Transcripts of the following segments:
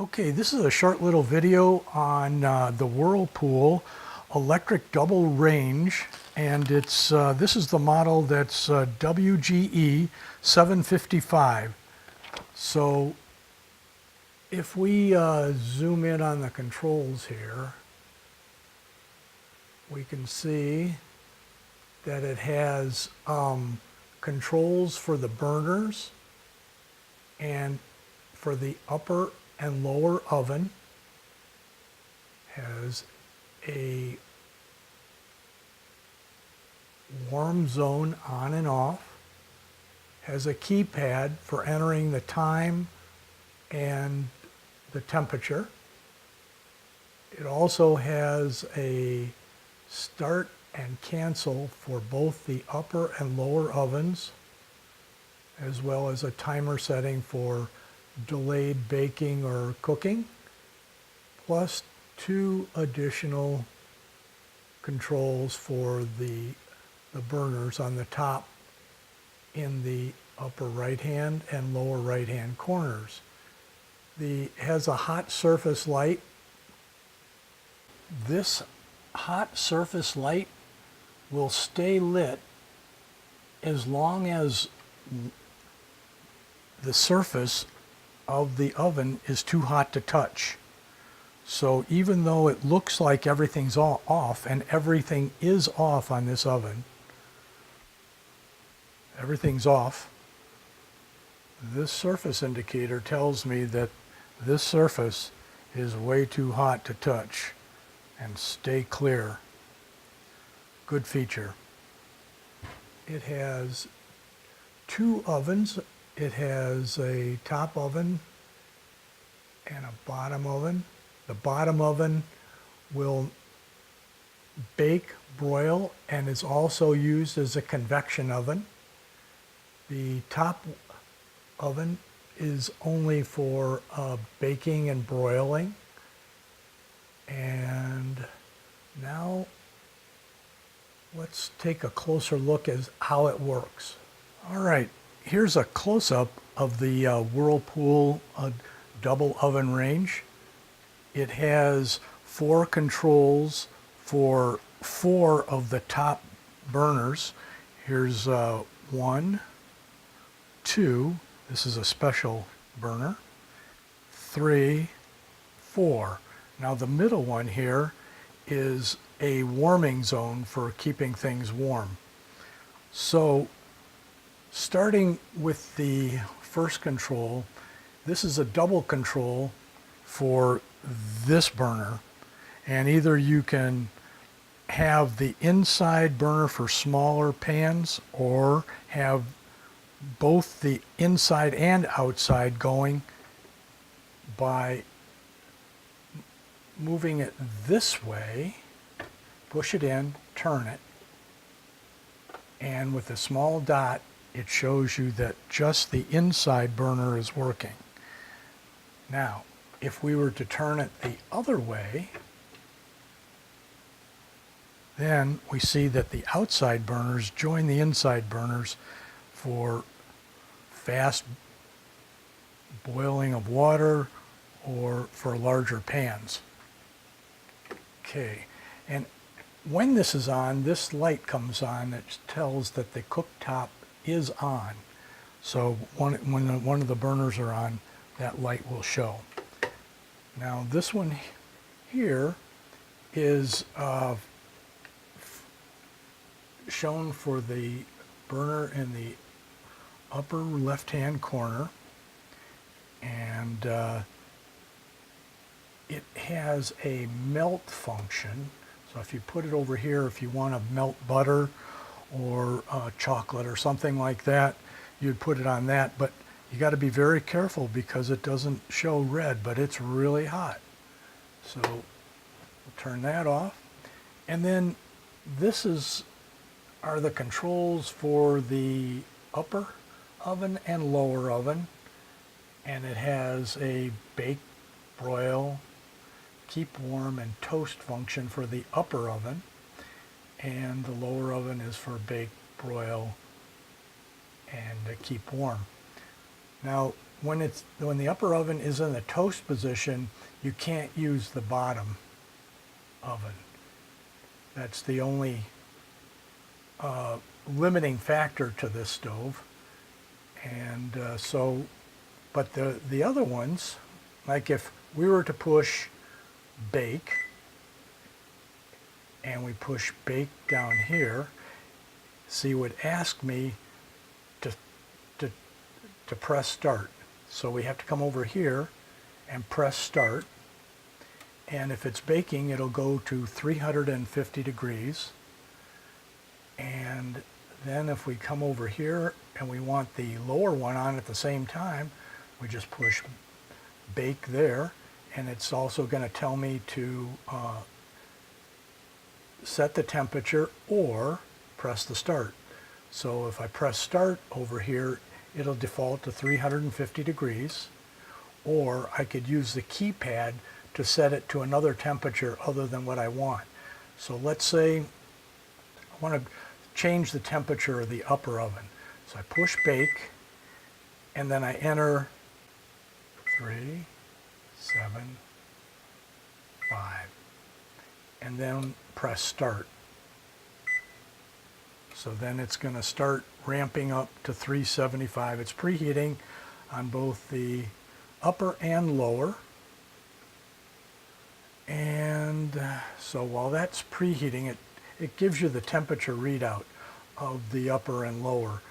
Okay, this is a short little video on the Whirlpool electric double range, and this is the model that's WGE755. So if we zoom in on the controls here, we can see that it has controls for the burners and for the upper and lower oven. Has a warm zone on and off, has a keypad for entering the time and the temperature. It also has a start and cancel for both the upper and lower ovens, as well as a timer setting for delayed baking or cooking, plus two additional controls for the burners on the top in the upper right hand and lower right hand corners. Has a hot surface light. This hot surface light will stay lit as long as the surface of the oven is too hot to touch. So even though it looks like everything's all off, and everything is off on this oven, everything's off, this surface indicator tells me that this surface is way too hot to touch and stay clear. Good feature. It has two ovens. It has a top oven and a bottom oven. The bottom oven will bake, broil, and is also used as a convection oven. The top oven is only for baking and broiling. And now let's take a closer look at how it works. All right, here's a close-up of the Whirlpool double oven range. It has four controls for four of the top burners. Here's one, two, this is a special burner, 3, 4. Now the middle one here is a warming zone for keeping things warm. So starting with the first control, this is a double control for this burner, and either you can have the inside burner for smaller pans or have both the inside and outside going by moving it this way. Push it in, turn it, and with a small dot it shows you that just the inside burner is working. Now if we were to turn it the other way, then we see that the outside burners join the inside burners for fast boiling of water or for larger pans. Okay, and when this is on, this light comes on that tells that the cooktop is on. So when one of the burners are on, that light will show. Now this one here is shown for the burner in the upper left-hand corner, and it has a melt function. So if you put it over here, if you want to melt butter or chocolate or something like that, you'd put it on that. But you got to be very careful because it doesn't show red, but it's really hot. So we'll turn that off. And then this are the controls for the upper oven and lower oven. And it has a bake, broil, keep warm, and toast function for the upper oven. And the lower oven is for bake, broil, and keep warm. Now when the upper oven is in the toast position, you can't use the bottom oven. That's the only limiting factor to this stove. And but the other ones, like if we were to push bake, and we push bake down here, see, it would ask me to press start. So we have to come over here and press start. And if it's baking, it'll go to 350 degrees. And then if we come over here and we want the lower one on at the same time, we just push bake there. And it's also going to tell me to set the temperature or press the start. So if I press start over here, it'll default to 350 degrees, or I could use the keypad to set it to another temperature other than what I want. So let's say I want to change the temperature of the upper oven. So I push bake, and then I enter 3, 7, 5, and then press start. So then it's going to start ramping up to 375. It's preheating on both the upper and lower. And so while that's preheating, it gives you the temperature readout of the upper and lower.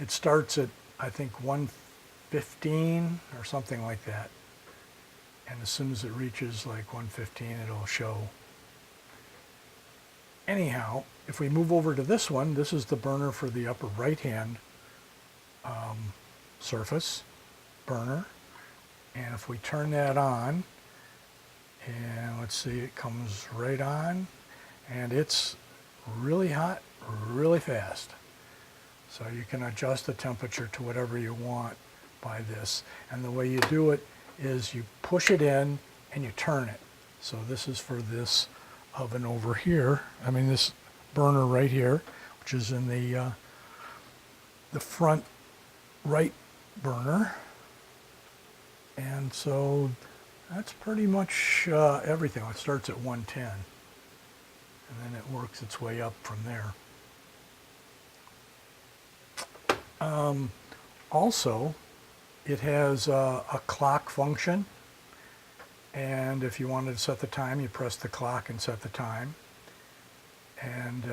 It starts at, I think, 115 or something like that. And as soon as it reaches like 115, it'll show. Anyhow, if we move over to this one, this is the burner for the upper right-hand surface burner. And if we turn that on, and let's see, it comes right on, and it's really hot, really fast. So you can adjust the temperature to whatever you want by this. And the way you do it is you push it in and you turn it. So this is for this oven over here. I mean, this burner right here, which is in the front right burner. And so that's pretty much everything. It starts at 110, and then it works its way up from there. Also, it has a clock function, and if you wanted to set the time, you press the clock and set the time. And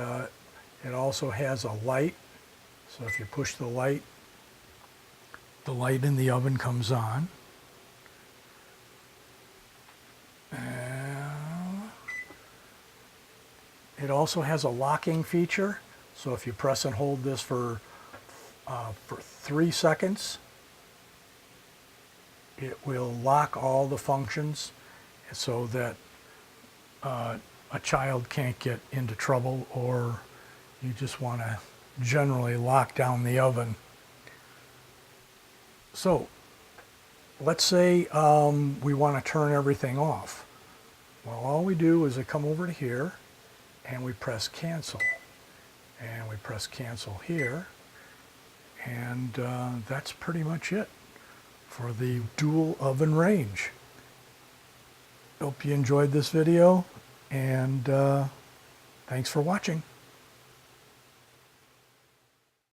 it also has a light, so if you push the light in the oven comes on. It also has a locking feature, so if you press and hold this for 3 seconds, it will lock all the functions so that a child can't get into trouble, or you just want to generally lock down the oven. So let's say we want to turn everything off. Well, all we do is come over to here and we press cancel, and we press cancel here, and that's pretty much it for the dual oven range. Hope you enjoyed this video, and thanks for watching.